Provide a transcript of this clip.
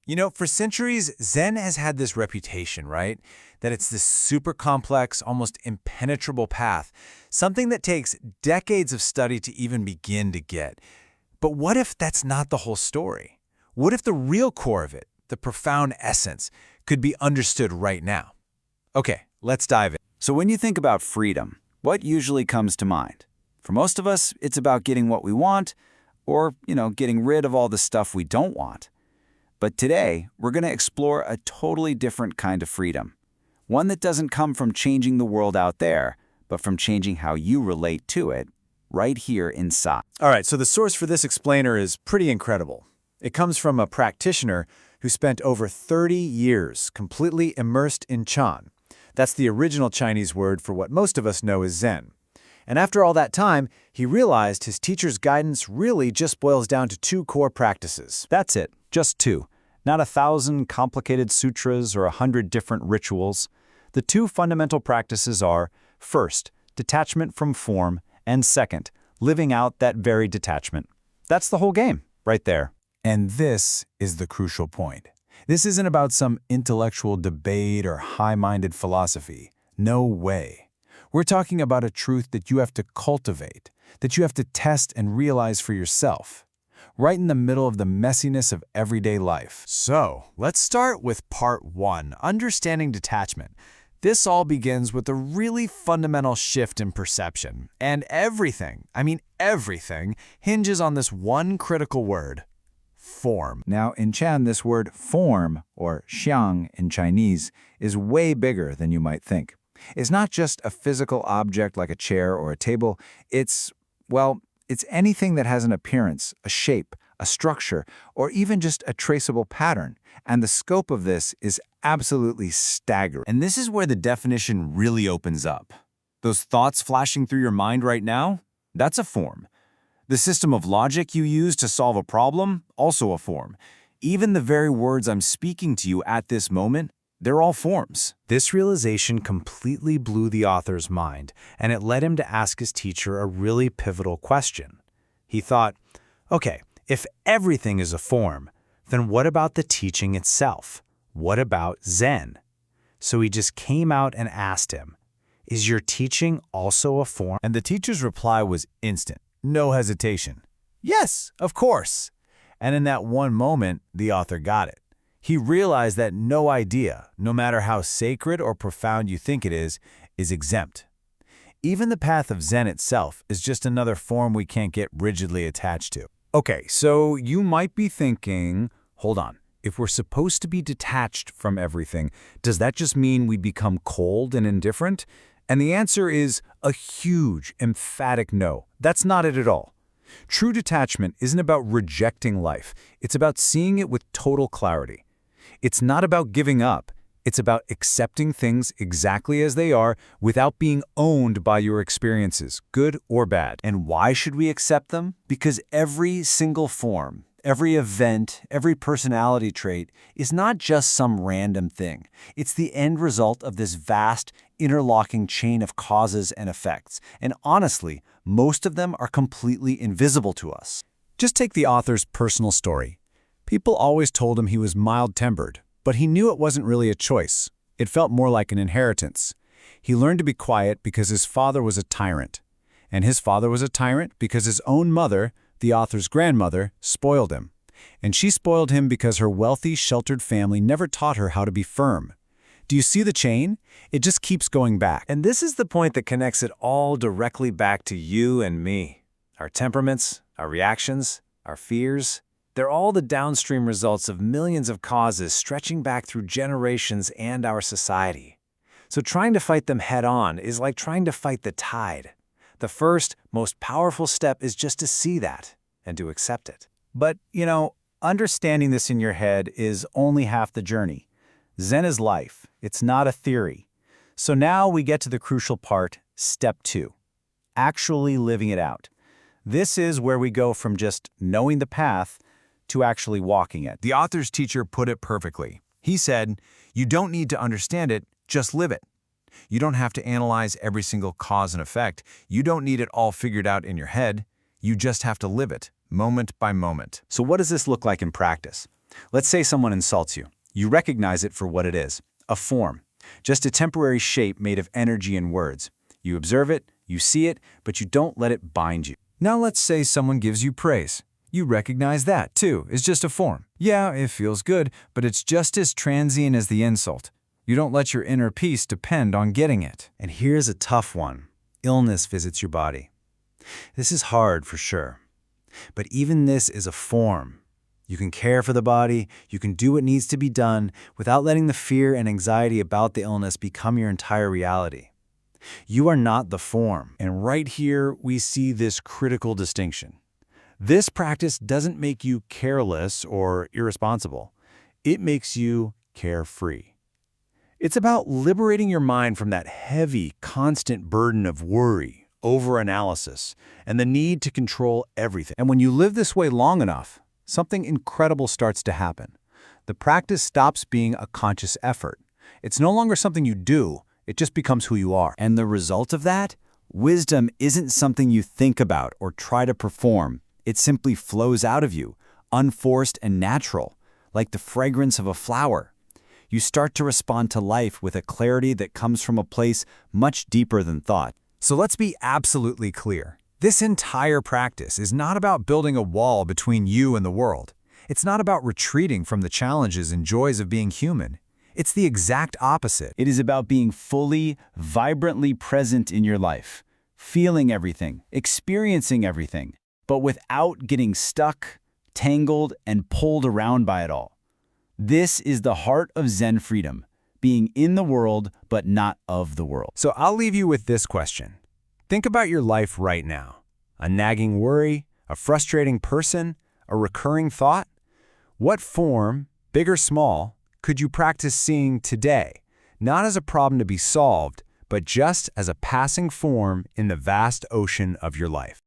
You know, for centuries, Zen has had this reputation, right? That it's this super complex, almost impenetrable path, something that takes decades of study to even begin to get. But what if that's not the whole story? What if the real core of it, the profound essence, could be understood right now? Okay, let's dive in. So when you think about freedom, what usually comes to mind? For most of us, it's about getting what we want or, getting rid of all the stuff we don't want. But today, we're going to explore a totally different kind of freedom. One that doesn't come from changing the world out there, but from changing how you relate to it right here inside. All right, so the source for this explainer is pretty incredible. It comes from a practitioner who spent over 30 years completely immersed in Chan. That's the original Chinese word for what most of us know as Zen. And after all that time, he realized his teacher's guidance really just boils down to two core practices. That's it, just two. Not 1,000 complicated sutras or 100 different rituals. The two fundamental practices are, first, detachment from form, and second, living out that very detachment. That's the whole game, right there. And this is the crucial point. This isn't about some intellectual debate or high-minded philosophy. No way. We're talking about a truth that you have to cultivate, that you have to test and realize for yourself, right in the middle of the messiness of everyday life. So, let's start with part one, understanding detachment. This all begins with a really fundamental shift in perception. And everything, I mean everything, hinges on this one critical word: form. Now, in Chan, this word form, or xiang in Chinese, is way bigger than you might think. It's not just a physical object like a chair or a table. It's anything that has an appearance, a shape, a structure, or even just a traceable pattern. And the scope of this is absolutely staggering. And this is where the definition really opens up. Those thoughts flashing through your mind right now, that's a form. The system of logic you use to solve a problem, also a form. Even the very words I'm speaking to you at this moment, they're all forms. This realization completely blew the author's mind, and it led him to ask his teacher a really pivotal question. He thought, okay, if everything is a form, then what about the teaching itself? What about Zen? So he just came out and asked him, is your teaching also a form? And the teacher's reply was instant, no hesitation. Yes, of course. And in that one moment, the author got it. He realized that no idea, no matter how sacred or profound you think it is exempt. Even the path of Zen itself is just another form we can't get rigidly attached to. Okay, so you might be thinking, hold on, if we're supposed to be detached from everything, does that just mean we become cold and indifferent? And the answer is a huge, emphatic no. That's not it at all. True detachment isn't about rejecting life. It's about seeing it with total clarity. It's not about giving up. It's about accepting things exactly as they are without being owned by your experiences, good or bad. And why should we accept them? Because every single form, every event, every personality trait is not just some random thing. It's the end result of this vast, interlocking chain of causes and effects. And honestly, most of them are completely invisible to us. Just take the author's personal story. People always told him he was mild-tempered, but he knew it wasn't really a choice. It felt more like an inheritance. He learned to be quiet because his father was a tyrant. And his father was a tyrant because his own mother, the author's grandmother, spoiled him. And she spoiled him because her wealthy, sheltered family never taught her how to be firm. Do you see the chain? It just keeps going back. And this is the point that connects it all directly back to you and me. Our temperaments, our reactions, our fears. They're all the downstream results of millions of causes stretching back through generations and our society. So trying to fight them head-on is like trying to fight the tide. The first, most powerful step is just to see that and to accept it. But, understanding this in your head is only half the journey. Zen is life. It's not a theory. So now we get to the crucial part, step 2, actually living it out. This is where we go from just knowing the path to actually walking it. The author's teacher put it perfectly. He said, you don't need to understand it, just live it. You don't have to analyze every single cause and effect. You don't need it all figured out in your head. You just have to live it, moment by moment. So what does this look like in practice? Let's say someone insults you. You recognize it for what it is, a form, just a temporary shape made of energy and words. You observe it, you see it, but you don't let it bind you. Now let's say someone gives you praise. You recognize that, too, is just a form. Yeah, it feels good, but it's just as transient as the insult. You don't let your inner peace depend on getting it. And here's a tough one. Illness visits your body. This is hard for sure. But even this is a form. You can care for the body, you can do what needs to be done without letting the fear and anxiety about the illness become your entire reality. You are not the form. And right here, we see this critical distinction. This practice doesn't make you careless or irresponsible. It makes you carefree. It's about liberating your mind from that heavy, constant burden of worry, overanalysis, and the need to control everything. And when you live this way long enough, something incredible starts to happen. The practice stops being a conscious effort. It's no longer something you do, it just becomes who you are. And the result of that? Wisdom isn't something you think about or try to perform. It simply flows out of you, unforced and natural, like the fragrance of a flower. You start to respond to life with a clarity that comes from a place much deeper than thought. So let's be absolutely clear. This entire practice is not about building a wall between you and the world. It's not about retreating from the challenges and joys of being human. It's the exact opposite. It is about being fully, vibrantly present in your life, feeling everything, experiencing everything, but without getting stuck, tangled, and pulled around by it all. This is the heart of Zen freedom, being in the world but not of the world. So I'll leave you with this question. Think about your life right now. A nagging worry, a frustrating person, a recurring thought? What form, big or small, could you practice seeing today, not as a problem to be solved, but just as a passing form in the vast ocean of your life?